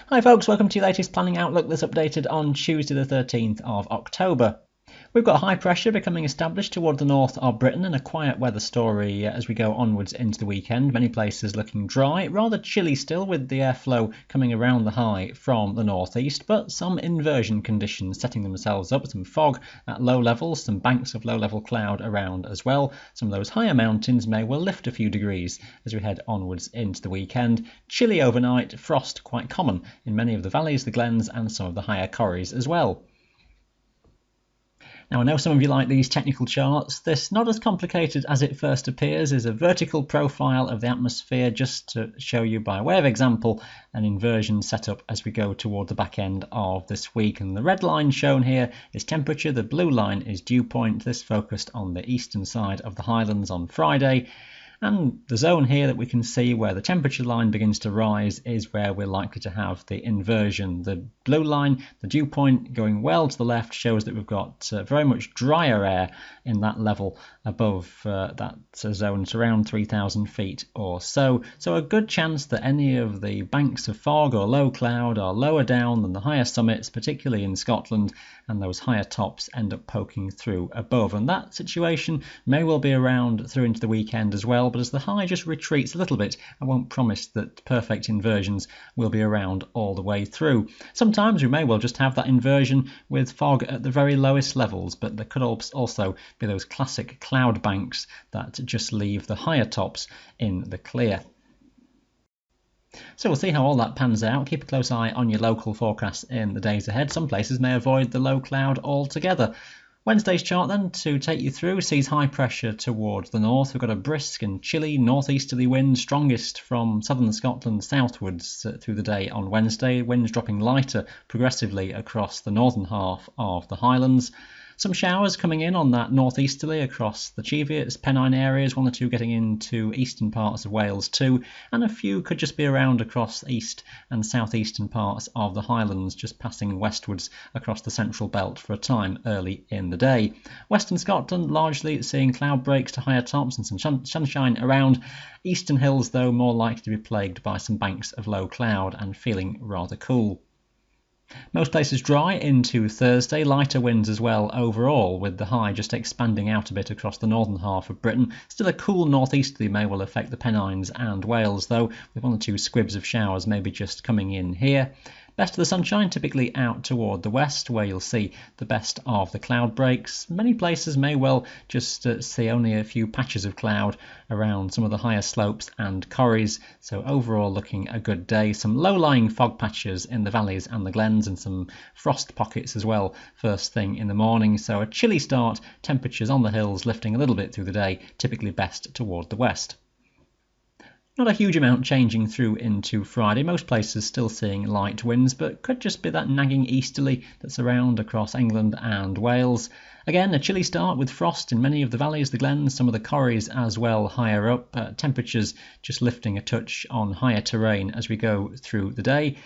Hi folks, welcome to your latest planning outlook that's updated on Tuesday the 13th of October. We've got high pressure becoming established toward the north of Britain and a quiet weather story as we go onwards into the weekend. Many places looking dry, rather chilly still with the airflow coming around the high from the northeast, but some inversion conditions setting themselves up, some fog at low levels, some banks of low-level cloud around as well. Some of those higher mountains may well lift a few degrees as we head onwards into the weekend. Chilly overnight, frost quite common in many of the valleys, the glens and some of the higher corries as well. Now I know some of you like these technical charts. This, not as complicated as it first appears, is a vertical profile of the atmosphere just to show you by way of example an inversion setup as we go toward the back end of this week. And the red line shown here is temperature, the blue line is dew point, this focused on the eastern side of the Highlands on Friday. And the zone here that we can see where the temperature line begins to rise is where we're likely to have the inversion. The blue line, the dew point going well to the left, shows that we've got very much drier air in that level above that zone. It's around 3,000 feet or so. So a good chance that any of the banks of fog or low cloud are lower down than the higher summits, particularly in Scotland, and those higher tops end up poking through above. And that situation may well be around through into the weekend as well, but as the high just retreats a little bit, I won't promise that perfect inversions will be around all the way through. Sometimes we may well just have that inversion with fog at the very lowest levels, but there could also be those classic cloud banks that just leave the higher tops in the clear. So we'll see how all that pans out. Keep a close eye on your local forecasts in the days ahead. Some places may avoid the low cloud altogether. Wednesday's chart then, to take you through, sees high pressure towards the north. We've got a brisk and chilly northeasterly wind, strongest from southern Scotland southwards through the day on Wednesday. Winds dropping lighter progressively across the northern half of the Highlands. Some showers coming in on that northeasterly across the Cheviots, Pennine areas, one or two getting into eastern parts of Wales too, and a few could just be around across east and southeastern parts of the Highlands, just passing westwards across the central belt for a time early in the day. Western Scotland largely seeing cloud breaks to higher tops and some sunshine around. Eastern hills though more likely to be plagued by some banks of low cloud and feeling rather cool. Most places dry into Thursday, lighter winds as well overall, with the high just expanding out a bit across the northern half of Britain. Still a cool northeasterly may well affect the Pennines and Wales though, with one or two squibs of showers maybe just coming in here. Best of the sunshine typically out toward the west, where you'll see the best of the cloud breaks. Many places may well just see only a few patches of cloud around some of the higher slopes and corries, so overall looking a good day. Some low-lying fog patches in the valleys and the glens, and some frost pockets as well first thing in the morning, so a chilly start, temperatures on the hills lifting a little bit through the day, typically best toward the west. Not a huge amount changing through into Friday. Most places still seeing light winds, but could just be that nagging easterly that's around across England and Wales. Again, a chilly start with frost in many of the valleys, the glens, some of the corries as well higher up. Temperatures just lifting a touch on higher terrain as we go through the day.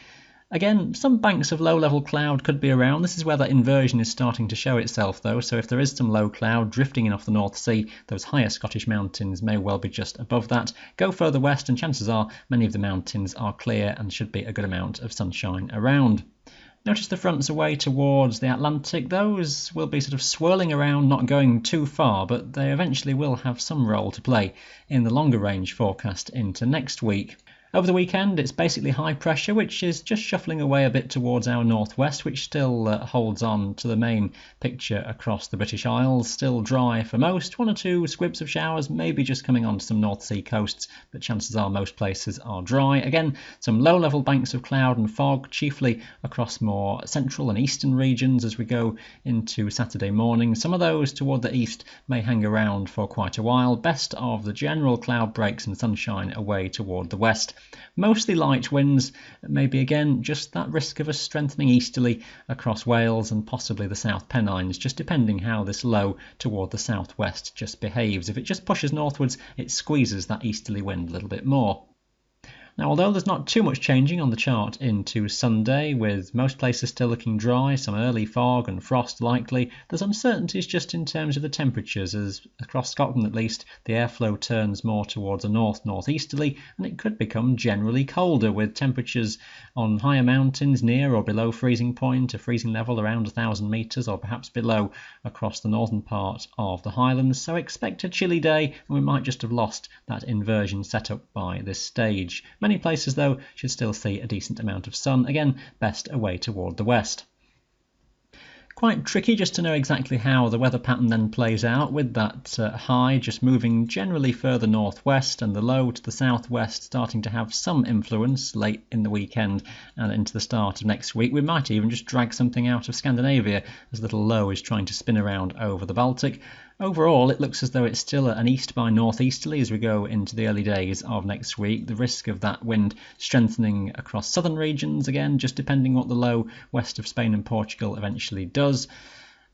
Again, some banks of low-level cloud could be around. This is where that inversion is starting to show itself though, so if there is some low cloud drifting in off the North Sea, those higher Scottish mountains may well be just above that. Go further west and chances are many of the mountains are clear and should be a good amount of sunshine around. Notice the fronts away towards the Atlantic. Those will be sort of swirling around, not going too far, but they eventually will have some role to play in the longer range forecast into next week. Over the weekend, it's basically high pressure, which is just shuffling away a bit towards our northwest, which still holds on to the main picture across the British Isles. Still dry for most, one or two squibs of showers, maybe just coming onto some North Sea coasts, but chances are most places are dry. Again, some low-level banks of cloud and fog, chiefly across more central and eastern regions as we go into Saturday morning. Some of those toward the east may hang around for quite a while. Best of the general cloud breaks and sunshine away toward the west. Mostly light winds, maybe again just that risk of a strengthening easterly across Wales and possibly the South Pennines, just depending how this low toward the southwest just behaves. If it just pushes northwards, it squeezes that easterly wind a little bit more. Now, although there's not too much changing on the chart into Sunday, with most places still looking dry, some early fog and frost likely, there's uncertainties just in terms of the temperatures, as across Scotland at least, the airflow turns more towards a north-northeasterly, and it could become generally colder, with temperatures on higher mountains near or below freezing point, a freezing level around 1,000 metres or perhaps below across the northern part of the Highlands. So expect a chilly day, and we might just have lost that inversion setup by this stage. Many places, though, should still see a decent amount of sun, again best away toward the west. Quite tricky just to know exactly how the weather pattern then plays out, with that high just moving generally further northwest and the low to the southwest starting to have some influence late in the weekend and into the start of next week. We might even just drag something out of Scandinavia as little low is trying to spin around over the Baltic. Overall, it looks as though it's still an east by northeasterly as we go into the early days of next week. The risk of that wind strengthening across southern regions, again, just depending what the low west of Spain and Portugal eventually does.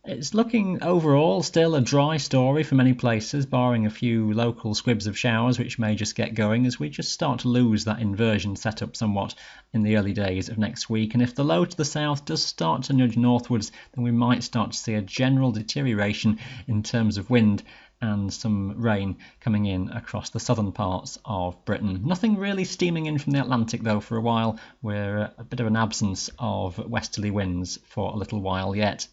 It's looking overall still a dry story for many places, barring a few local squibs of showers which may just get going as we just start to lose that inversion setup somewhat in the early days of next week. And if the low to the south does start to nudge northwards, then we might start to see a general deterioration in terms of wind and some rain coming in across the southern parts of Britain. Nothing really steaming in from the Atlantic though for a while. We're a bit of an absence of westerly winds for a little while yet.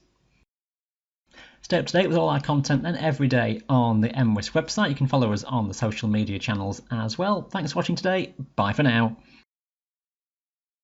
Stay up to date with all our content then every day on the MWIS website. You can follow us on the social media channels as well. Thanks for watching today. Bye for now.